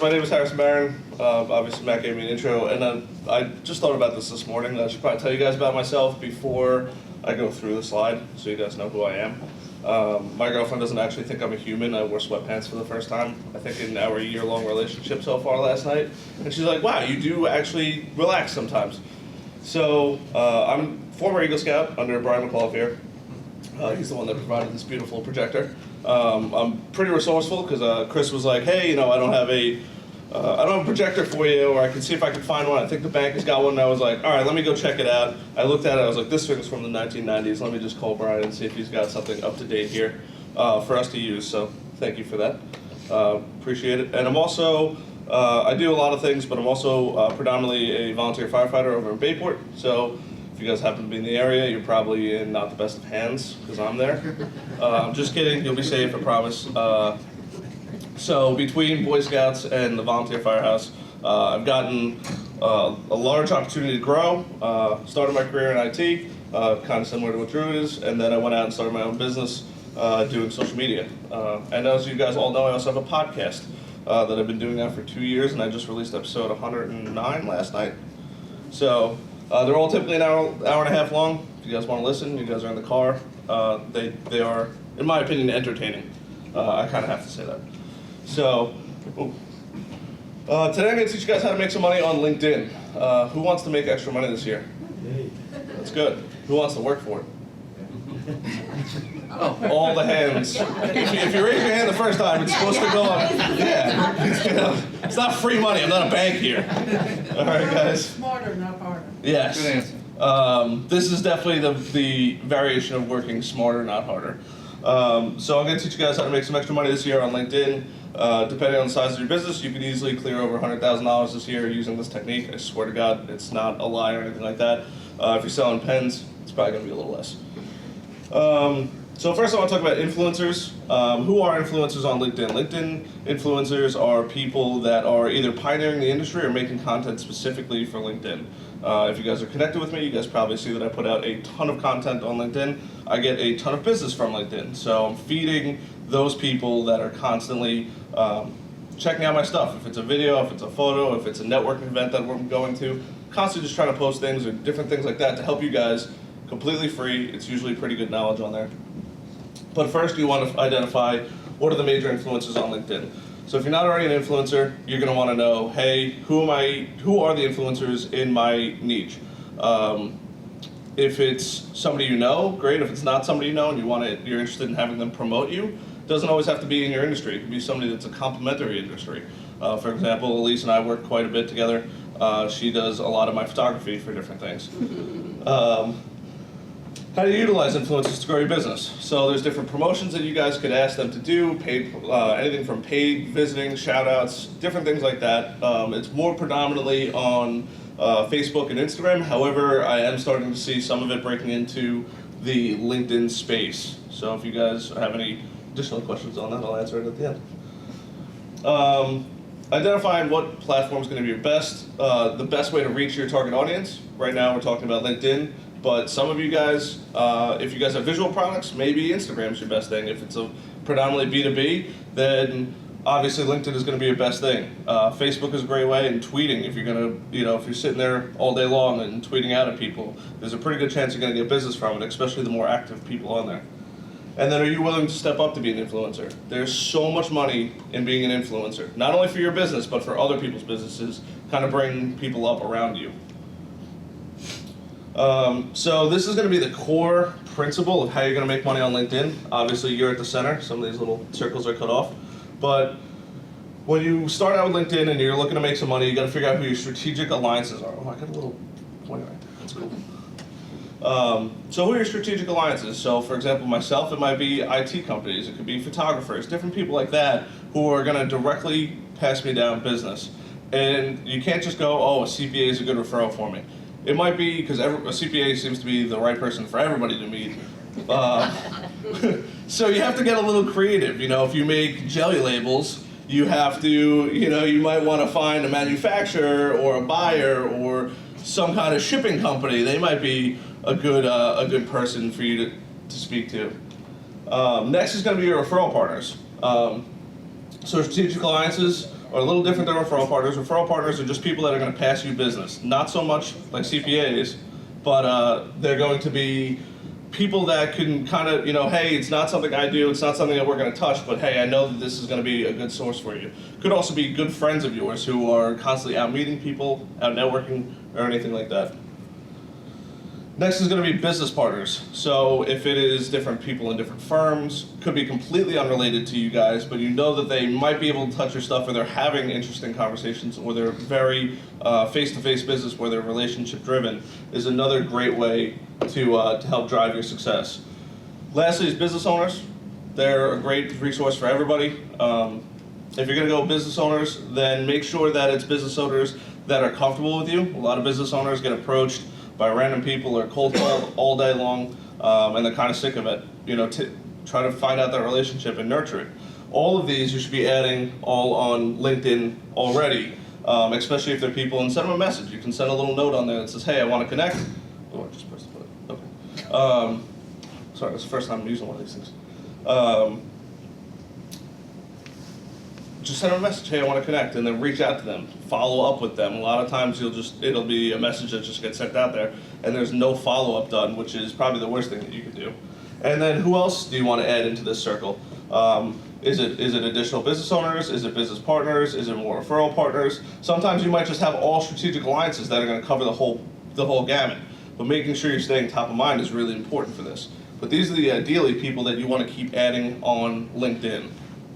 my name is Harrison Barron. Obviously, Matt gave me an intro, and I just thought about this morning. I should probably tell you guys about myself before I go through the slide, so you guys know who I am. My girlfriend doesn't actually think I'm a human. I wore sweatpants for the first time, I think, in our year-long relationship so far last night. And she's like, wow, you do actually relax sometimes. So I'm former Eagle Scout under Brian McAuliffe here. He's the one that provided this beautiful projector. I'm pretty resourceful because Chris was like, hey, I don't have a projector for you, or I can see if I can find one. I think the bank has got one. And I was like, all right, let me go check it out. I looked at it. I was like, this thing's from the 1990s. Let me just call Brian and see if he's got something up to date here for us to use. So thank you for that. Appreciate it. And I'm also, I do a lot of things, but I'm also predominantly a volunteer firefighter over in Bayport. So if you guys happen to be in the area, you're probably in not the best of hands because I'm there. Just kidding. You'll be safe, I promise. So between Boy Scouts and the Volunteer Firehouse, I've gotten a large opportunity to grow. Started my career in IT, kind of similar to what Drew is, and then I went out and started my own business doing social media. And as you guys all know, I also have a podcast that I've been doing now for 2 years, and I just released episode 109 last night. So they're all typically an hour and a half long. If you guys want to listen, you guys are in the car. They are, in my opinion, entertaining. I kind of have to say that. So, today I'm going to teach you guys how to make some money on LinkedIn. Who wants to make extra money this year? That's good. Who wants to work for it? All the hands. If you raise your hand the first time, it's supposed to go up. Yeah. It's not free money. I'm not a bank here. All right, guys. Smarter, not harder. Yes. Good answer. This is definitely the variation of working smarter, not harder. So I'm going to teach you guys how to make some extra money this year on LinkedIn. Depending on the size of your business, you could easily clear over $100,000 this year using this technique. I swear to God, it's not a lie or anything like that. If you're selling pens, it's probably going to be a little less. So first I want to talk about influencers. Who are influencers on LinkedIn? LinkedIn influencers are people that are either pioneering the industry or making content specifically for LinkedIn. If you guys are connected with me, you guys probably see that I put out a ton of content on LinkedIn. I get a ton of business from LinkedIn. So I'm feeding those people that are constantly checking out my stuff. If it's a video, if it's a photo, if it's a networking event that we're going to, constantly just trying to post things or different things like that to help you guys completely free. It's usually pretty good knowledge on there. But first you want to identify what are the major influencers on LinkedIn. So if you're not already an influencer, you're going to want to know, hey, who are the influencers in my niche? If it's somebody you know, great. If it's not somebody you know and you're interested in having them promote you, it doesn't always have to be in your industry. It could be somebody that's a complementary industry. For example, Elise and I work quite a bit together. She does a lot of my photography for different things. How do you utilize influencers to grow your business? So there's different promotions that you guys could ask them to do, paid, anything from paid visiting, shout outs, different things like that. It's more predominantly on Facebook and Instagram. However, I am starting to see some of it breaking into the LinkedIn space. So if you guys have any additional questions on that, I'll answer it at the end. Identifying what platform is going to be your best, the best way to reach your target audience. Right now we're talking about LinkedIn. But some of you guys, if you guys have visual products, maybe Instagram's your best thing. If it's a predominantly B2B, then obviously LinkedIn is going to be your best thing. Facebook is a great way, and tweeting. If you're going to, if you're sitting there all day long and tweeting out at people, there's a pretty good chance you're going to get business from it, especially the more active people on there. And then are you willing to step up to be an influencer? There's so much money in being an influencer, not only for your business, but for other people's businesses, kind of bring people up around you. So this is going to be the core principle of how you're going to make money on LinkedIn. Obviously, you're at the center. Some of these little circles are cut off. But when you start out with LinkedIn and you're looking to make some money, you got to figure out who your strategic alliances are. Oh, I got a little pointer right there. That's cool. So who are your strategic alliances? So for example, myself, it might be IT companies. It could be photographers, different people like that who are going to directly pass me down business. And you can't just go, oh, a CPA is a good referral for me. It might be because a CPA seems to be the right person for everybody to meet. So you have to get a little creative. If you make jelly labels, you have to, you might want to find a manufacturer or a buyer or some kind of shipping company. They might be a good person for you to speak to. Next is going to be your referral partners. So strategic alliances are a little different than referral partners. Referral partners are just people that are going to pass you business. Not so much like CPAs, but they're going to be people that can kind of, hey, it's not something I do, it's not something that we're going to touch, but hey, I know that this is going to be a good source for you. Could also be good friends of yours who are constantly out meeting people, out networking, or anything like that. Next is going to be business partners. So if it is different people in different firms, could be completely unrelated to you guys, but you know that they might be able to touch your stuff, or they're having interesting conversations, or they're very face-to-face business where they're relationship-driven, is another great way to help drive your success. Lastly is business owners. They're a great resource for everybody. If you're going to go business owners, then make sure that it's business owners that are comfortable with you. A lot of business owners get approached by random people or cold called all day long, and they're kind of sick of it. Try to find out that relationship and nurture it. All of these you should be adding all on LinkedIn already, especially if they're people, and send them a message. You can send a little note on there that says, hey, I want to connect. Oh, I just pressed the button. Okay. Sorry, it's the first time I'm using one of these things. Just send them a message, hey, I want to connect, and then reach out to them, follow up with them. A lot of times it'll be a message that just gets sent out there, and there's no follow-up done, which is probably the worst thing that you could do. And then who else do you want to add into this circle? Is it additional business owners? Is it business partners? Is it more referral partners? Sometimes you might just have all strategic alliances that are going to cover the whole gamut. But making sure you're staying top of mind is really important for this. But these are the ideally people that you want to keep adding on LinkedIn.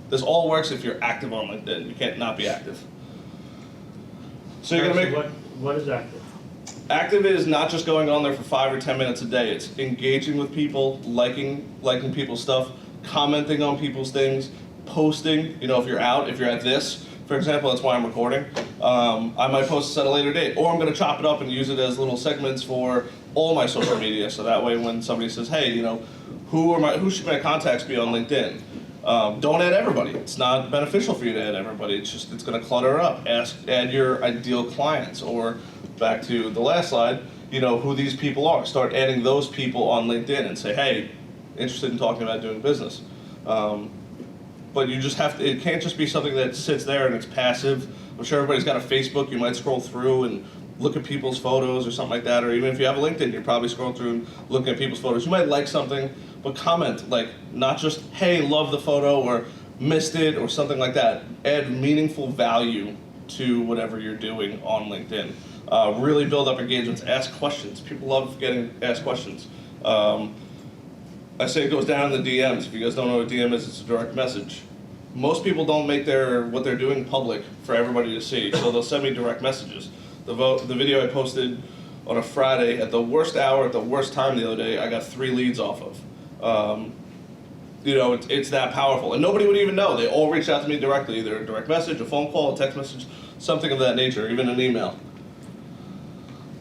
This all works if you're active on LinkedIn. You can't not be active. So you're gonna make. What is active? Active is not just going on there for 5 or 10 minutes a day. It's engaging with people, liking people's stuff, commenting on people's things, posting. If you're out, if you're at this, for example, that's why I'm recording. I might post this at a later date, or I'm gonna chop it up and use it as little segments for all my social media. So that way, when somebody says, "Hey, who should my contacts be on LinkedIn?" Don't add everybody. It's not beneficial for you to add everybody. It's going to clutter up. Add your ideal clients, or back to the last slide, who these people are. Start adding those people on LinkedIn and say, hey, interested in talking about doing business. But you just have to, it can't just be something that sits there and it's passive. I'm sure everybody's got a Facebook. You might scroll through and look at people's photos or something like that, or even if you have a LinkedIn, you're probably scrolling through and looking at people's photos. You might like something, but comment, not just, hey, love the photo, or missed it, or something like that. Add meaningful value to whatever you're doing on LinkedIn. Really build up engagements, ask questions. People love getting asked questions. I say it goes down in the DMs. If you guys don't know what a DM is, it's a direct message. Most people don't make what they're doing public for everybody to see, so they'll send me direct messages. The video I posted on a Friday at the worst hour, at the worst time the other day, I got 3 leads off of. It's that powerful. And nobody would even know. They all reached out to me directly, either a direct message, a phone call, a text message, something of that nature, even an email.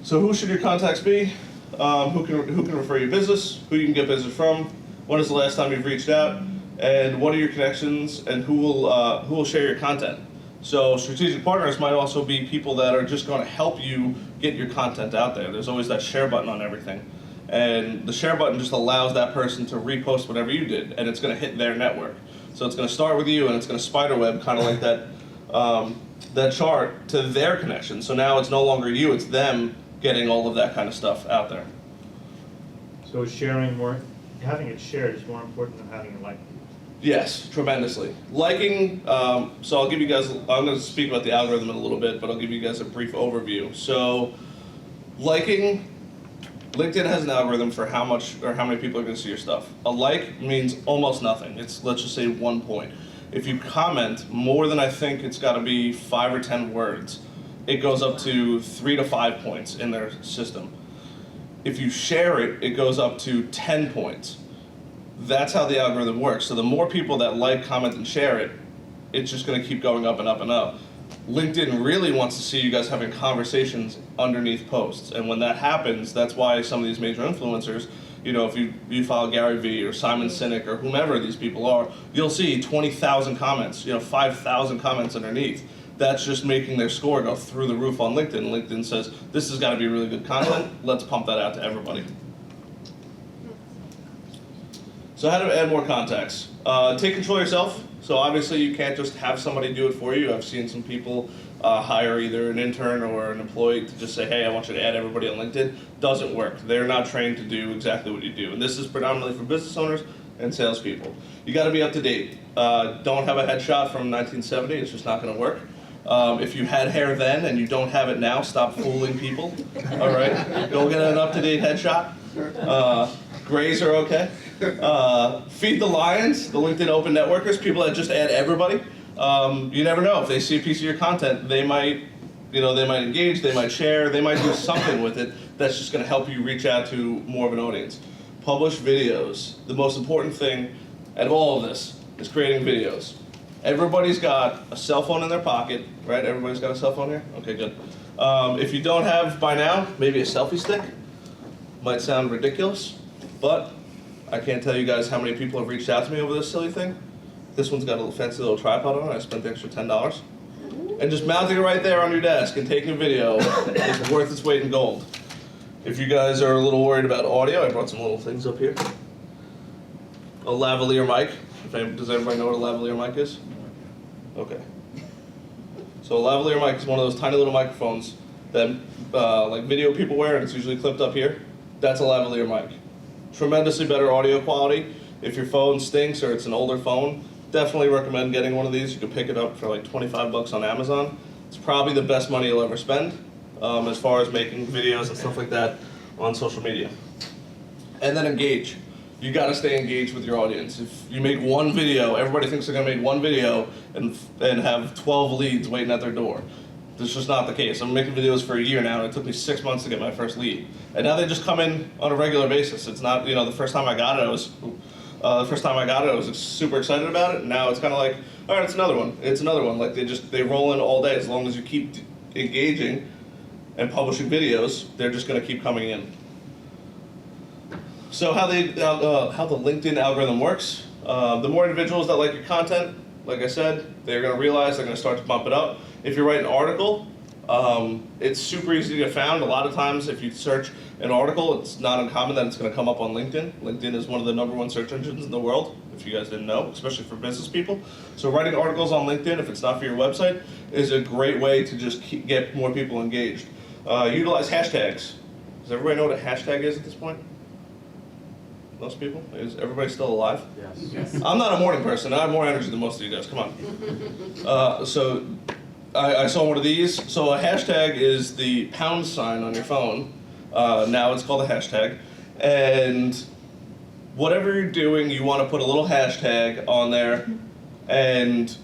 So who should your contacts be? Who can refer you business? Who you can get business from? When is the last time you've reached out? And what are your connections? And who will share your content? So strategic partners might also be people that are just going to help you get your content out there. There's always that share button on everything. And the share button just allows that person to repost whatever you did, and it's going to hit their network. So it's going to start with you, and it's going to spiderweb, kind of like that chart, to their connection. So now it's no longer you, it's them getting all of that kind of stuff out there. So having it shared is more important than having it liked. Yes, tremendously. Liking, so I'm going to speak about the algorithm in a little bit, but I'll give you guys a brief overview. So liking, LinkedIn has an algorithm for how many people are going to see your stuff. A like means almost nothing. It's, let's just say, 1 point. If you comment more than, I think it's got to be 5 or 10 words, it goes up to 3 to 5 points in their system. If you share it, it goes up to 10 points. That's how the algorithm works. So the more people that like, comment, and share it, it's just going to keep going up and up and up. LinkedIn really wants to see you guys having conversations underneath posts. And when that happens, that's why some of these major influencers, if you follow Gary Vee or Simon Sinek or whomever these people are, you'll see 20,000 comments, 5,000 comments underneath. That's just making their score go through the roof on LinkedIn. LinkedIn says, this has got to be really good content. Let's pump that out to everybody. So how to add more contacts? Take control yourself. So obviously you can't just have somebody do it for you. I've seen some people hire either an intern or an employee to just say, hey, I want you to add everybody on LinkedIn. Doesn't work. They're not trained to do exactly what you do. And this is predominantly for business owners and salespeople. You got to be up to date. Don't have a headshot from 1970. It's just not going to work. If you had hair then and you don't have it now, stop fooling people. All right, go get an up-to-date headshot. Grays are okay. Feed the lions, the LinkedIn open networkers, people that just add everybody. You never know, if they see a piece of your content, they might engage, they might share, they might do something with it that's just going to help you reach out to more of an audience. Publish videos. The most important thing out of all of this is creating videos. Everybody's got a cell phone in their pocket, right? Everybody's got a cell phone here? Okay, good. If you don't have by now, maybe a selfie stick. Might sound ridiculous, but I can't tell you guys how many people have reached out to me over this silly thing. This one's got a little fancy little tripod on it. I spent the extra $10. And just mounting it right there on your desk and taking a video is worth its weight in gold. If you guys are a little worried about audio, I brought some little things up here. A lavalier mic. Does everybody know what a lavalier mic is? Okay. So a lavalier mic is one of those tiny little microphones that like video people wear, and it's usually clipped up here. That's a lavalier mic. Tremendously better audio quality. If your phone stinks or it's an older phone, definitely recommend getting one of these. You can pick it up for like 25 bucks on Amazon. It's probably the best money you'll ever spend as far as making videos and stuff like that on social media. And then engage. You gotta stay engaged with your audience. If you make one video, everybody thinks they're gonna make one video and have 12 leads waiting at their door. That's just not the case. I'm making videos for a year now, and it took me 6 months to get my first lead. And now they just come in on a regular basis. It's not, the first time I got it, I was super excited about it. And now it's kind of like, all right, it's another one. It's another one. Like they roll in all day. As long as you keep engaging and publishing videos, they're just going to keep coming in. So how the LinkedIn algorithm works? The more individuals that like your content, like I said, they're going to realize they're going to start to bump it up. If you write an article, it's super easy to get found. A lot of times if you search an article, it's not uncommon that it's going to come up on LinkedIn. LinkedIn is one of the #1 search engines in the world, if you guys didn't know, especially for business people. So writing articles on LinkedIn, if it's not for your website, is a great way to just get more people engaged. Utilize hashtags. Does everybody know what a hashtag is at this point? Most people? Is everybody still alive? Yes. I'm not a morning person. I have more energy than most of you guys. Come on. So I saw one of these. So a hashtag is the pound sign on your phone. Now it's called a hashtag. And whatever you're doing, you want to put a little hashtag on there. And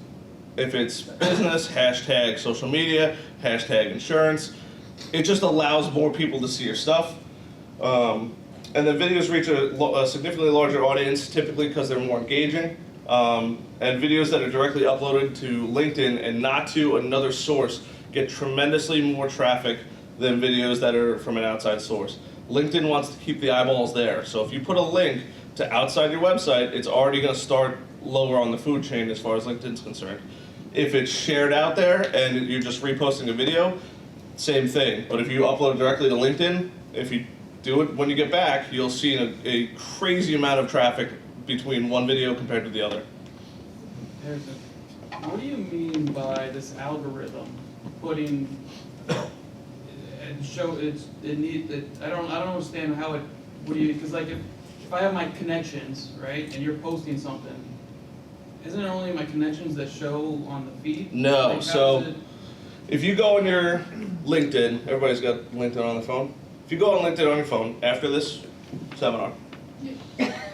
if it's business, hashtag social media, hashtag insurance. It just allows more people to see your stuff. And then videos reach a significantly larger audience, typically because they're more engaging. And videos that are directly uploaded to LinkedIn and not to another source get tremendously more traffic than videos that are from an outside source. LinkedIn wants to keep the eyeballs there. So if you put a link to outside your website, it's already going to start lower on the food chain as far as LinkedIn's concerned. If it's shared out there and you're just reposting a video, same thing. But if you upload it directly to LinkedIn, if you do it when you get back, you'll see a crazy amount of traffic between one video compared to the other. What do you mean by this algorithm putting and show I don't understand how it. What do you? Because like if I have my connections, right, and you're posting something, isn't it only my connections that show on the feed? No. Like, So if you go on your LinkedIn, everybody's got LinkedIn on their phone. If you go on LinkedIn on your phone after this seminar,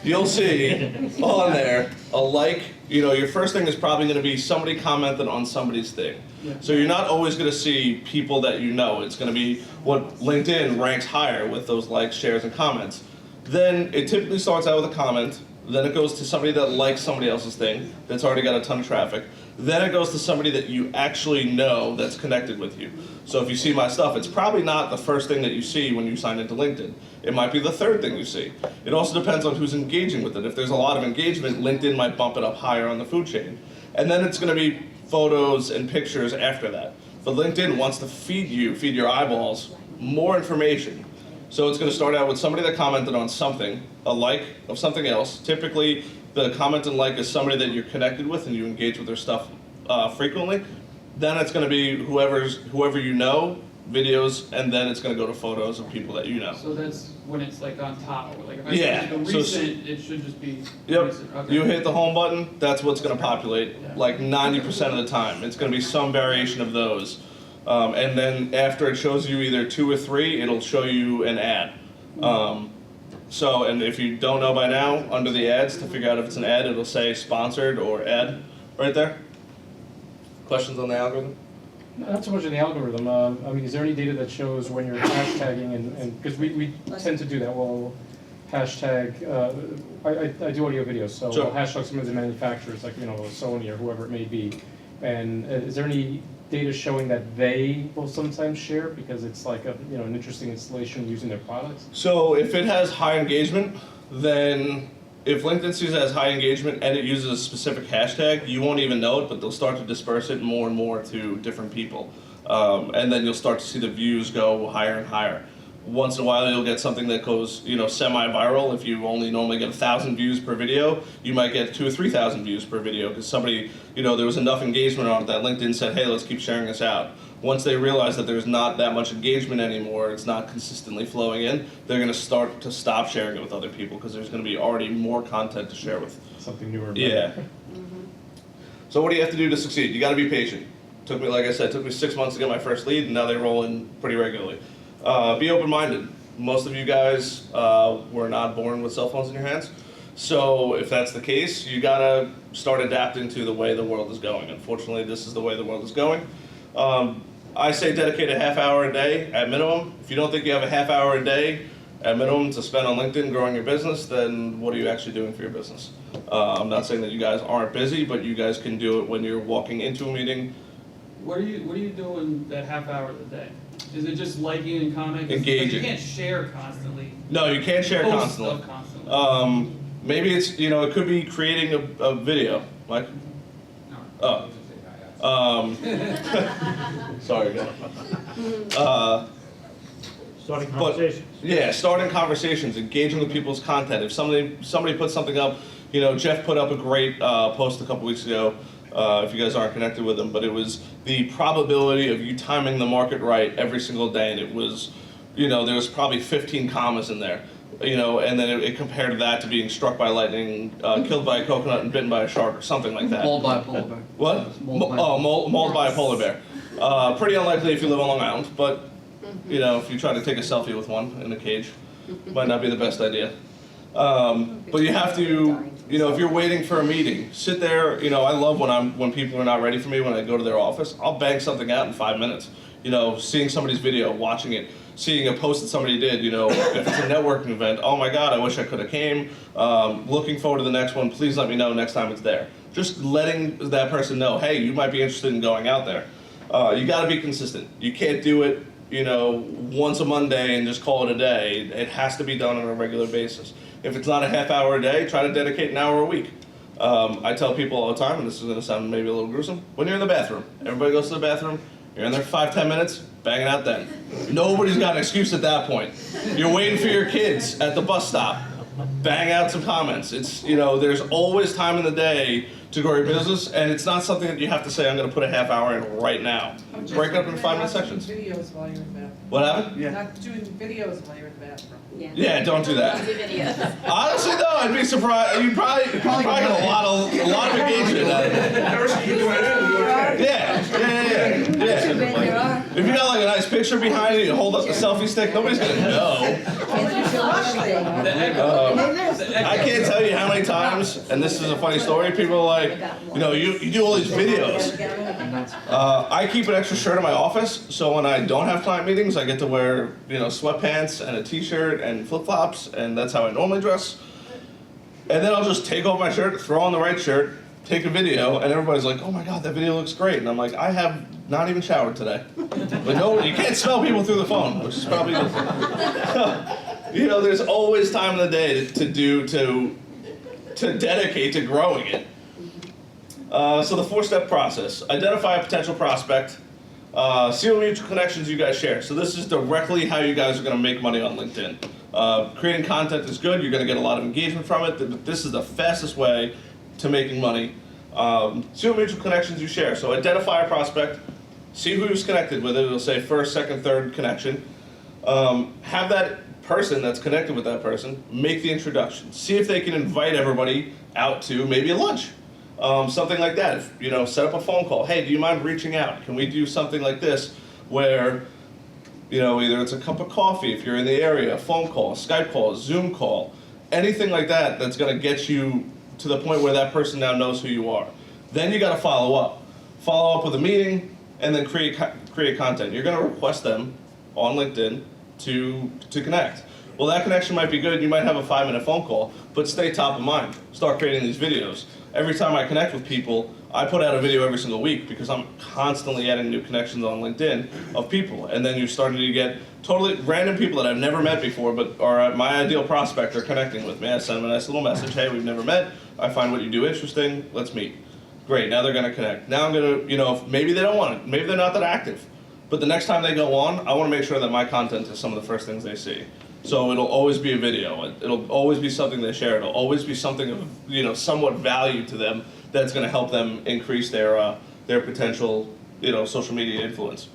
you'll see on there a like. Your first thing is probably going to be somebody commented on somebody's thing. Yeah. So you're not always going to see people that you know. It's going to be what LinkedIn ranks higher with those likes, shares, and comments. Then it typically starts out with a comment. Then it goes to somebody that likes somebody else's thing that's already got a ton of traffic. Then it goes to somebody that you actually know that's connected with you. So if you see my stuff, it's probably not the first thing that you see when you sign into LinkedIn. It might be the third thing you see. It also depends on who's engaging with it. If there's a lot of engagement, LinkedIn might bump it up higher on the food chain. And then it's going to be photos and pictures after that. But LinkedIn wants to feed your eyeballs more information. So it's going to start out with somebody that commented on something, a like of something else. Typically, the comment and like is somebody that you're connected with and you engage with their stuff frequently. Then it's going to be whoever you know, videos, and then it's going to go to photos of people that you know. So that's when it's like on top, or like if I Yeah, click the so recent, it should just be Yep. recent, okay. You hit the home button, that's what's going to populate Yeah. like 90% of the time. It's going to be some variation of those. And then after it shows you either 2 or 3, it'll show you an ad. And if you don't know by now, under the ads, to figure out if it's an ad, it'll say sponsored or ad right there. Questions on the algorithm? Not so much in the algorithm. I mean, is there any data that shows when you're hashtagging and because we tend to do that. Well, hashtag. I do audio videos, so Sure. I'll hashtag some of the manufacturers, like Sony or whoever it may be. And is there any data showing that they will sometimes share because it's like an interesting installation using their products? So if it has high engagement, then if LinkedIn sees it has high engagement and it uses a specific hashtag, you won't even know it, but they'll start to disperse it more and more to different people. And then you'll start to see the views go higher and higher. Once in a while, you'll get something that goes, semi-viral. If you only normally get 1,000 views per video, you might get 2,000 or 3,000 views per video because somebody, there was enough engagement on it that LinkedIn said, hey, let's keep sharing this out. Once they realize that there's not that much engagement anymore, it's not consistently flowing in, they're going to start to stop sharing it with other people because there's going to be already more content to share with. Something newer. Yeah. So what do you have to do to succeed? You got to be patient. Like I said, took me 6 months to get my first lead, and now they roll in pretty regularly. Be open-minded. Most of you guys were not born with cell phones in your hands. So if that's the case, you gotta start adapting to the way the world is going. Unfortunately, this is the way the world is going. I say dedicate a half hour a day at minimum. If you don't think you have a half hour a day at minimum to spend on LinkedIn growing your business, then what are you actually doing for your business? I'm not saying that you guys aren't busy, but you guys can do it when you're walking into a meeting. What are you doing that half hour of the day? Is it just liking and commenting? 'Cause Engaging. You can't share constantly. No, you can't share Post constantly. stuff constantly. Maybe it's, it could be creating a video, Mike. Oh. Sorry, guys. Starting But- conversations. Yeah, starting conversations, engaging with people's content. If somebody puts something up, Jeff put up a great post a couple weeks ago. If you guys aren't connected with him, but it was the probability of you timing the market right every single day, and it was, there was probably 15 commas in there, and then it compared that to being struck by lightning, killed by a coconut, and bitten by a shark, or something like that. Mauled by a polar bear. What? Mauled Mauled by a polar bear. Pretty unlikely if you live on Long Island, but if you try to take a selfie with one in a cage, might not be the best idea. But you have to, if you're waiting for a meeting, sit there. I love when people are not ready for me when I go to their office. I'll bang something out in 5 minutes. Seeing somebody's video, watching it, seeing a post that somebody did. If it's a networking event, oh my God, I wish I could have came. Looking forward to the next one. Please let me know next time it's there. Just letting that person know, hey, you might be interested in going out there. You got to be consistent. You can't do it, once a Monday and just call it a day. It has to be done on a regular basis. If it's not a half hour a day, try to dedicate an hour a week. I tell people all the time, and this is going to sound maybe a little gruesome, when you're in the bathroom, everybody goes to the bathroom, you're in there 5-10 minutes, bang it out then. Nobody's got an excuse at that point. You're waiting for your kids at the bus stop, bang out some comments. It's, there's always time in the day to grow your business, and it's not something that you have to say, I'm going to put a half hour in right now. Break it up in 5-minute sections. Videos while you're in the bathroom. What happened? Not doing videos while you're in the bathroom. Yeah, don't do that. Honestly, though, I'd be surprised. You probably get a lot of engagement out of it. Yeah. If you got like a nice picture behind you, you hold up the selfie stick, nobody's gonna know. I can't tell you how many times, and this is a funny story. People are like, you do all these videos. I keep an extra shirt in my office, so when I don't have client meetings, I get to wear sweatpants and a t-shirt and flip-flops, and that's how I normally dress. And then I'll just take off my shirt, throw on the right shirt, take a video, and everybody's like, oh my God, that video looks great. And I'm like, I have not even showered today. But no, you can't smell people through the phone, which is probably there's always time in the day to dedicate to growing it. So the 4-step process: identify a potential prospect, See what mutual connections you guys share. So this is directly how you guys are going to make money on LinkedIn. Creating content is good. You're going to get a lot of engagement from it. But this is the fastest way to making money. See what mutual connections you share. So identify a prospect. See who's connected with it. It'll say first, second, third connection. Have that person that's connected with that person make the introduction. See if they can invite everybody out to maybe a lunch. Something like that. If, set up a phone call. Hey, do you mind reaching out? Can we do something like this where, either it's a cup of coffee if you're in the area, a phone call, a Skype call, a Zoom call, anything like that that's going to get you to the point where that person now knows who you are. Then you got to follow up. Follow up with a meeting and then create content. You're going to request them on LinkedIn to connect. Well, that connection might be good. You might have a 5-minute phone call, but stay top of mind. Start creating these videos. Every time I connect with people, I put out a video every single week because I'm constantly adding new connections on LinkedIn of people. And then you're starting to get totally random people that I've never met before, but are my ideal prospect are connecting with me. I send them a nice little message. Hey, we've never met. I find what you do interesting. Let's meet. Great. Now they're going to connect. Now I'm going to, maybe they don't want it. Maybe they're not that active. But the next time they go on, I want to make sure that my content is some of the first things they see. So it'll always be a video. It'll always be something they share. It'll always be something of, somewhat value to them that's going to help them increase their potential, social media influence.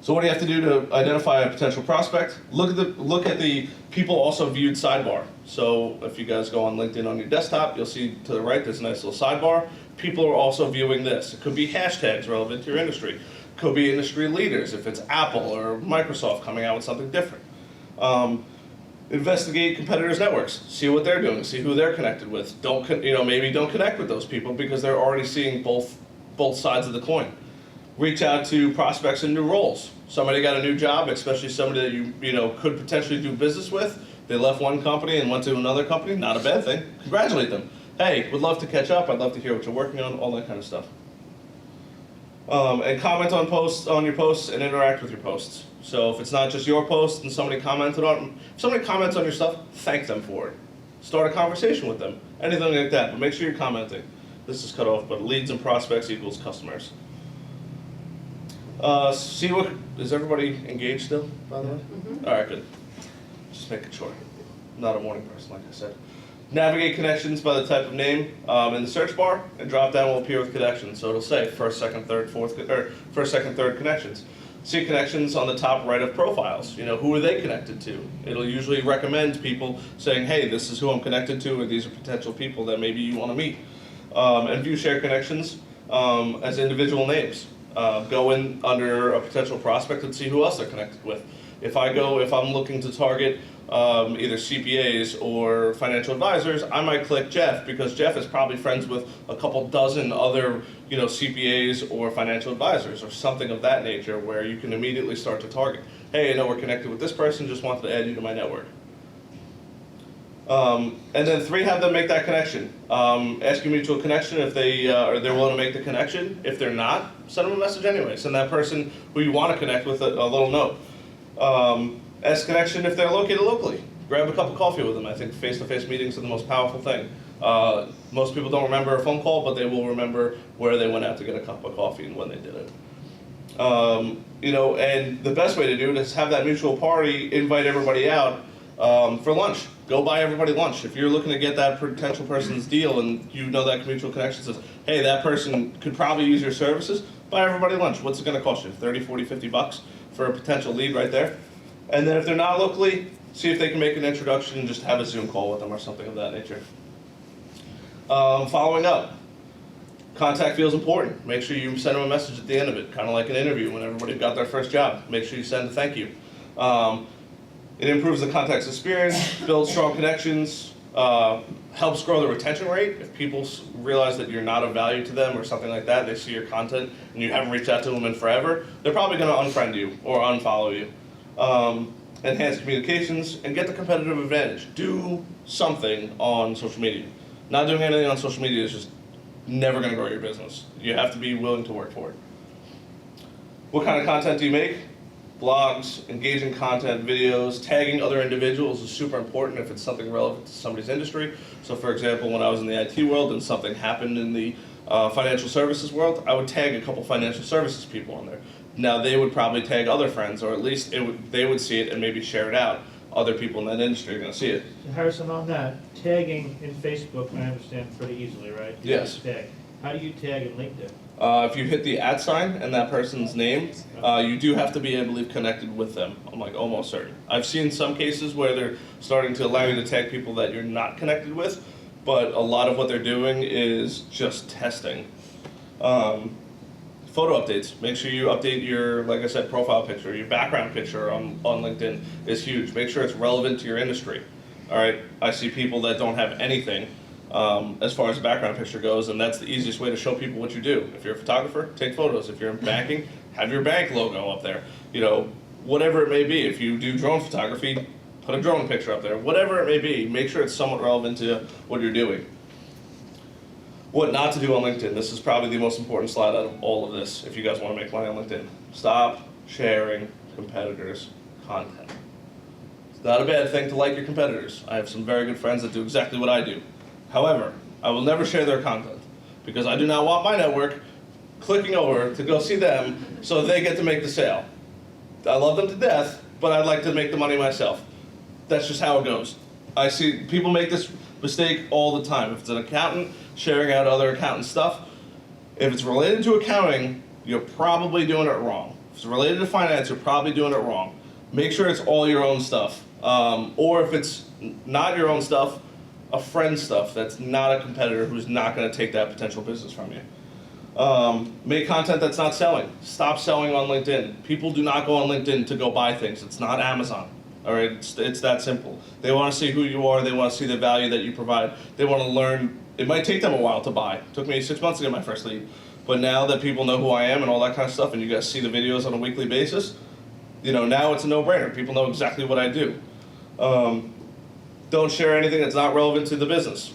So what do you have to do to identify a potential prospect? Look at the people also viewed sidebar. So if you guys go on LinkedIn on your desktop, you'll see to the right there's a nice little sidebar. People are also viewing this. It could be hashtags relevant to your industry. Could be industry leaders if it's Apple or Microsoft coming out with something different. Investigate competitors' networks. See what they're doing. See who they're connected with. Maybe don't connect with those people because they're already seeing both sides of the coin. Reach out to prospects in new roles. Somebody got a new job, especially somebody that you could potentially do business with. They left one company and went to another company. Not a bad thing. Congratulate them. Hey, would love to catch up. I'd love to hear what you're working on. All that kind of stuff. And comment on your posts and interact with your posts. So if it's not just your post and somebody commented on, if somebody comments on your stuff, thank them for it. Start a conversation with them, anything like that. But make sure you're commenting. This is cut off, but leads and prospects equals customers. Is everybody engaged still, by the way? Mm-hmm. All right, good. Just making sure. Not a morning person, like I said. Navigate connections by the type of name in the search bar, and drop down will appear with connections. So it'll say first, second, third, third connections. See connections on the top right of profiles. Who are they connected to? It'll usually recommend people saying, hey, this is who I'm connected to, and these are potential people that maybe you want to meet. And view share connections as individual names. Go in under a potential prospect and see who else they're connected with. If I'm looking to target either CPAs or financial advisors, I might click Jeff because Jeff is probably friends with a couple dozen other, CPAs or financial advisors or something of that nature where you can immediately start to target. Hey, I know we're connected with this person, just wanted to add you to my network. And then 3, have them make that connection. Ask your mutual connection if they're willing to make the connection. If they're not, send them a message anyway. Send that person who you want to connect with a little note. Ask connection if they're located locally. Grab a cup of coffee with them. I think face-to-face meetings are the most powerful thing. Most people don't remember a phone call, but they will remember where they went out to get a cup of coffee and when they did it. And the best way to do it is have that mutual party, invite everybody out for lunch. Go buy everybody lunch. If you're looking to get that potential person's deal and that mutual connection says, hey, that person could probably use your services, buy everybody lunch. What's it going to cost you? 30, 40, 50 bucks for a potential lead right there. And then if they're not locally, see if they can make an introduction and just have a Zoom call with them or something of that nature. Following up. Contact feels important. Make sure you send them a message at the end of it, kind of like an interview when everybody got their first job. Make sure you send a thank you. It improves the contact's experience, builds strong connections, helps grow the retention rate. If people realize that you're not of value to them or something like that, they see your content and you haven't reached out to them in forever, they're probably going to unfriend you or unfollow you. Enhance communications and get the competitive advantage. Do something on social media. Not doing anything on social media is just never going to grow your business. You have to be willing to work for it. What kind of content do you make? Blogs, engaging content, videos, tagging other individuals is super important if it's something relevant to somebody's industry. So for example, when I was in the IT world and something happened in the Financial services world, I would tag a couple financial services people on there. Now they would probably tag other friends, or at least they would see it and maybe share it out. Other people in that industry are going to see it. Harrison, on that, tagging in Facebook, I understand pretty easily, right? You Yes. just Tag. How do you tag in LinkedIn? If you hit the @ sign and that person's name, you do have to be, I believe, connected with them. I'm like almost certain. I've seen some cases where they're starting to allow you to tag people that you're not connected with, but a lot of what they're doing is just testing. Photo updates. Make sure you update your, like I said, profile picture. Your background picture on LinkedIn is huge. Make sure it's relevant to your industry. All right, I see people that don't have anything as far as the background picture goes, and that's the easiest way to show people what you do. If you're a photographer, take photos. If you're in banking, have your bank logo up there. You know, whatever it may be. If you do drone photography, put a drone picture up there. Whatever it may be, make sure it's somewhat relevant to what you're doing. What not to do on LinkedIn. This is probably the most important slide out of all of this if you guys want to make money on LinkedIn. Stop sharing competitors' content. It's not a bad thing to like your competitors. I have some very good friends that do exactly what I do. However, I will never share their content because I do not want my network clicking over to go see them so they get to make the sale. I love them to death, but I'd like to make the money myself. That's just how it goes. I see people make this mistake all the time. If it's an accountant sharing out other accountant stuff, if it's related to accounting, you're probably doing it wrong. If it's related to finance, you're probably doing it wrong. Make sure it's all your own stuff. Or if it's not your own stuff, a friend's stuff that's not a competitor who's not going to take that potential business from you. Make content that's not selling. Stop selling on LinkedIn. People do not go on LinkedIn to go buy things. It's not Amazon. All right, it's that simple. They want to see who you are. They want to see the value that you provide. They want to learn. It might take them a while to buy. It took me 6 months to get my first lead. But now that people know who I am and all that kind of stuff, and you guys see the videos on a weekly basis, you know, now it's a no-brainer. People know exactly what I do. Don't share anything that's not relevant to the business.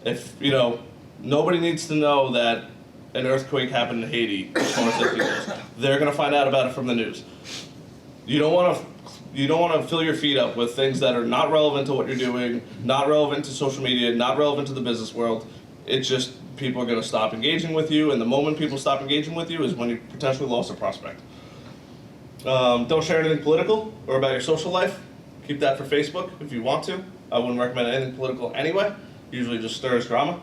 If, you know, nobody needs to know that an earthquake happened in Haiti as far as that goes. They're going to find out about it from the news. You don't want to fill your feet up with things that are not relevant to what you're doing, not relevant to social media, not relevant to the business world. It's just people are going to stop engaging with you, and the moment people stop engaging with you is when you potentially lost a prospect. Don't share anything political or about your social life. Keep that for Facebook if you want to. I wouldn't recommend anything political anyway. Usually just stirs drama.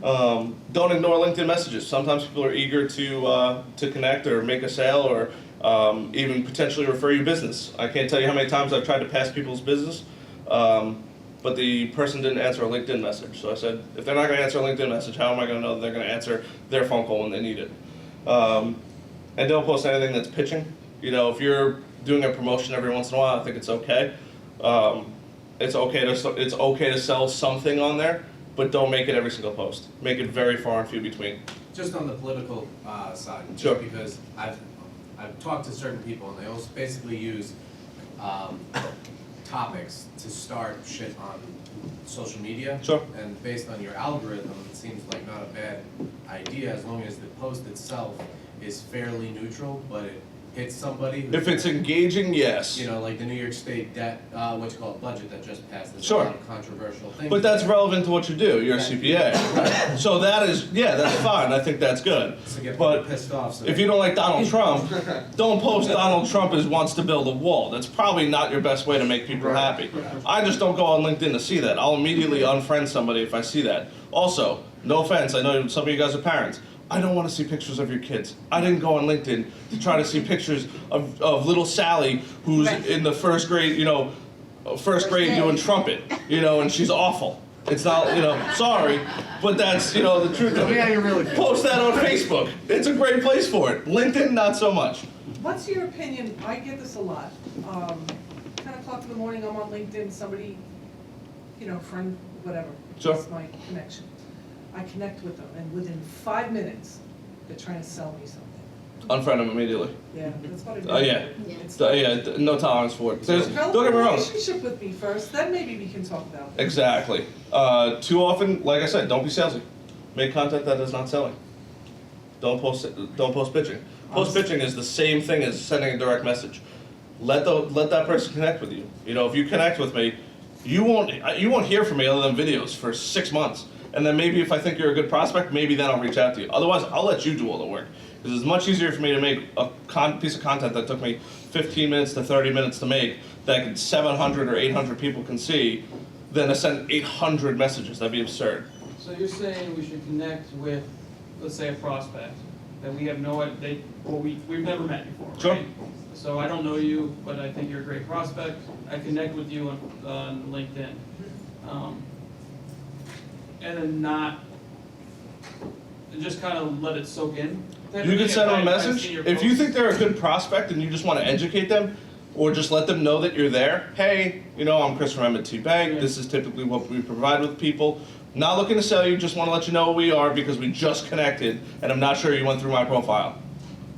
Don't ignore LinkedIn messages. Sometimes people are eager to connect or make a sale or even potentially refer you business. I can't tell you how many times I've tried to pass people's business, but the person didn't answer a LinkedIn message. So I said, if they're not going to answer a LinkedIn message, how am I going to know that they're going to answer their phone call when they need it? And don't post anything that's pitching. You know, if you're doing a promotion every once in a while, I think it's okay. It's okay to sell something on there, but don't make it every single post. Make it very far and few between. Just on the political side, just Sure. because I've talked to certain people and they also basically use topics to start shit on social media. Sure. And based on your algorithm, it seems like not a bad idea as long as the post itself is fairly neutral, but it hits somebody who, If it's engaging, yes. you know, like the New York State debt, budget that just passed. There's Sure. a lot of controversial things. But that's relevant to what you do. You're a CPA. So that is, yeah, that's fine. I think that's good. To get people But pissed off. So if you don't like Donald Trump, don't post Donald Trump wants to build a wall. That's probably not your best way to make people happy. I just don't go on LinkedIn to see that. I'll immediately unfriend somebody if I see that. Also, no offense, I know some of you guys are parents. I don't want to see pictures of your kids. I didn't go on LinkedIn to try to see pictures of little Sally who's in the first grade, doing trumpet, and she's awful. It's not, sorry, but that's, the truth of it. Post that on Facebook. It's a great place for it. LinkedIn, not so much. What's your opinion, I get this a lot, 10 o'clock in the morning, I'm on LinkedIn, somebody, friend, whatever. Sure. That's my connection. I connect with them, and within 5 minutes, they're trying to sell me something. Unfriend them immediately. Yeah, that's what I do. Yeah. It's No tolerance for it. Develop Don't get me a wrong. relationship with me first, then maybe we can talk about it. Exactly. Too often, like I said, don't be salesy. Make content that is not selling. Don't post pitching. Post pitching is the same thing as sending a direct message. Let that person connect with you. If you connect with me, you won't hear from me other than videos for 6 months. and then maybe if I think you're a good prospect, maybe then I'll reach out to you. Otherwise, I'll let you do all the work. Because it's much easier for me to make a piece of content that took me 15 minutes to 30 minutes to make, that 700 or 800 people can see, than to send 800 messages. That'd be absurd. So you're saying we should connect with, let's say, a prospect that we have we've never met before, Sure. right? So I don't know you, but I think you're a great prospect. I connect with you on LinkedIn. And then and just kind of let it soak in. You can send them a I've message. seen your If you posts. think they're a good prospect and you just want to educate them, or just let them know that you're there. Hey, I'm Chris from M&T Bank. Yeah. This is typically what we provide with people. Not looking to sell you, just want to let you know who we are because we just connected and I'm not sure you went through my profile.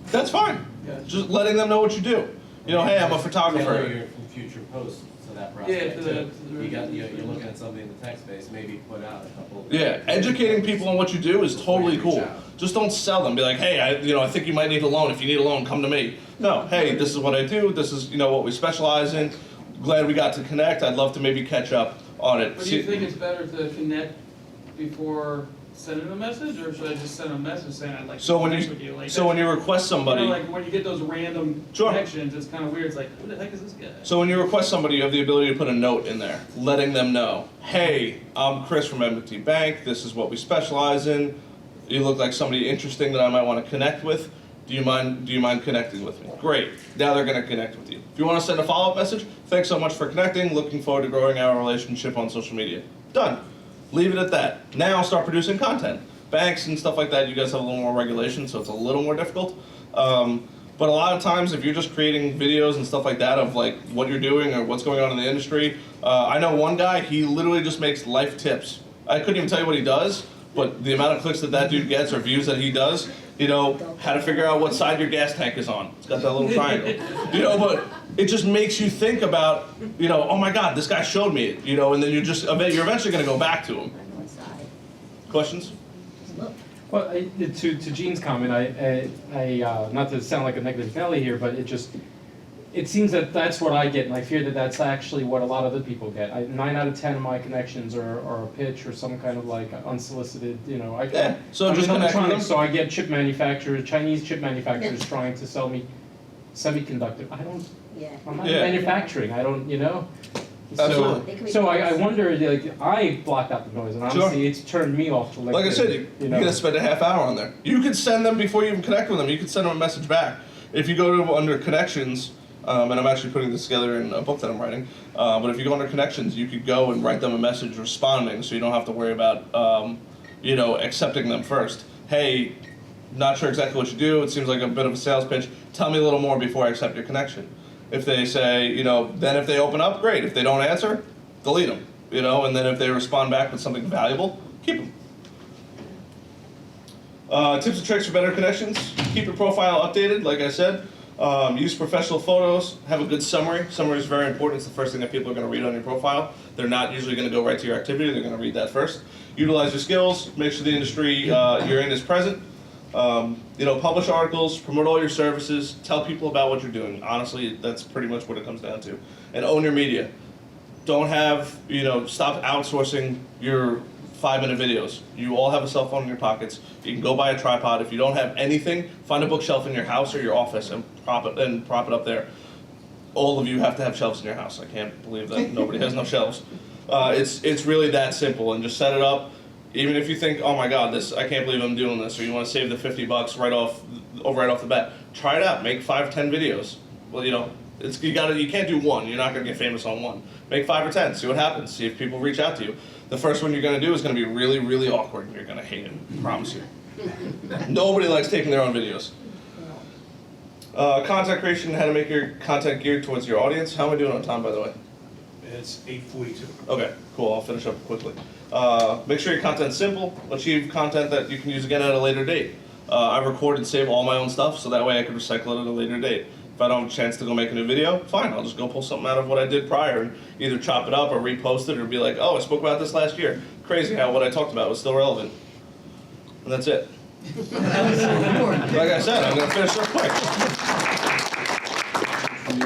That's fine. Gotcha. Just letting them know what you do. Hey, I'm a Tailor photographer. your future posts to that Yeah, prospect to too. the- You're looking at something in the text space, maybe put out a couple. Yeah, educating people on what you do is totally Before you cool. reach out. Just don't sell them. Be like, hey, I think you might need a loan. If you need a loan, come to me. No, hey, this is what I do. This is, what we specialize in. Glad we got to connect. I'd love to maybe catch up on it. But do you think it's better to connect before sending a message, or should I just send a message saying I'd like to So when connect with you? Like, so when you request somebody, like when you get those random Sure. connections, it's kind of weird. It's like, who the heck is this guy? so when you request somebody, you have the ability to put a note in there, letting them know, hey, I'm Chris from M&T Bank. This is what we specialize in. You look like somebody interesting that I might want to connect with. Do you mind connecting with me? Great. Now they're going to connect with you. If you want to send a follow-up message, thanks so much for connecting. Looking forward to growing our relationship on social media. Done. Leave it at that. Now start producing content. Banks and stuff like that, you guys have a little more regulation, so it's a little more difficult. But a lot of times, if you're just creating videos and stuff like that of like what you're doing or what's going on in the industry, I know one guy, he literally just makes life tips. I couldn't even tell you what he does, but the amount of clicks that dude gets or views that he does, how to figure out what side your gas tank is on. It's got that little triangle. But it just makes you think about, oh my God, this guy showed me it, and then you're eventually going to go back to him. Questions? Well, to Gene's comment, I not to sound like a negative Nelly here, but it seems that that's what I get, and I fear that that's actually what a lot of other people get. 9 out of 10 of my connections are a pitch or some kind of like unsolicited, Yeah, so I'm just in connect with them. electronics, so I get chip manufacturers, Chinese chip manufacturers trying to sell me semiconductor. I'm not Yeah. manufacturing. I don't, Absolutely. So I wonder, like, I blocked out the noise, and Sure. honestly, it's turned me off to LinkedIn. Like I said, you're going to spend a half hour on there. You could send them before you even connect with them. You could send them a message back. If you go to under connections, and I'm actually putting this together in a book that I'm writing, but if you go under connections, you could go and write them a message responding, so you don't have to worry about, accepting them first. Hey, not sure exactly what you do. It seems like a bit of a sales pitch. Tell me a little more before I accept your connection. If they say, then if they open up, great. If they don't answer, delete them, and then if they respond back with something valuable, keep them. Tips and tricks for better connections. Keep your profile updated, like I said. Use professional photos. Have a good summary. Summary is very important. It's the first thing that people are going to read on your profile. They're not usually going to go right to your activity. They're going to read that first. Utilize your skills. Make sure the industry you're in is present. Publish articles, promote all your services, tell people about what you're doing. Honestly, that's pretty much what it comes down to. And own your media. Don't stop outsourcing your 5-minute videos. You all have a cell phone in your pockets. You can go buy a tripod. If you don't have anything, find a bookshelf in your house or your office and prop it up there. All of you have to have shelves in your house. I can't believe that nobody has no shelves. It's really that simple, and just set it up. Even if you think, oh my God, I can't believe I'm doing this, or you want to save the $50 right off the bat, try it out. Make 5-10 videos. Well, you can't do one. You're not gonna get famous on one. Make 5 or 10. See what happens. See if people reach out to you. The first one you're gonna do is gonna be really, really awkward, and you're gonna hate it. I promise you. Nobody likes taking their own videos. Content creation, how to make your content geared towards your audience. How am I doing on time, by the way? It's 8:42. Okay, cool. I'll finish up quickly. Make sure your content's simple. Achieve content that you can use again at a later date. I record and save all my own stuff, so that way I can recycle it at a later date. If I don't have a chance to go make a new video, fine. I'll just go pull something out of what I did prior and either chop it up or repost it or be like, oh, I spoke about this last year. Crazy how what I talked about was still relevant. And that's it. Like I said, I'm going to finish up quick.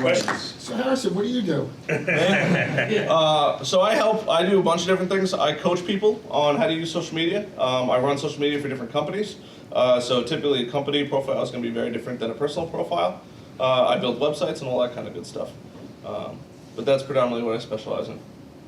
Questions? So Harrison, what do you do? So I do a bunch of different things. I coach people on how to use social media. I run social media for different companies. So typically a company profile is going to be very different than a personal profile. I build websites and all that kind of good stuff. But that's predominantly what I specialize in.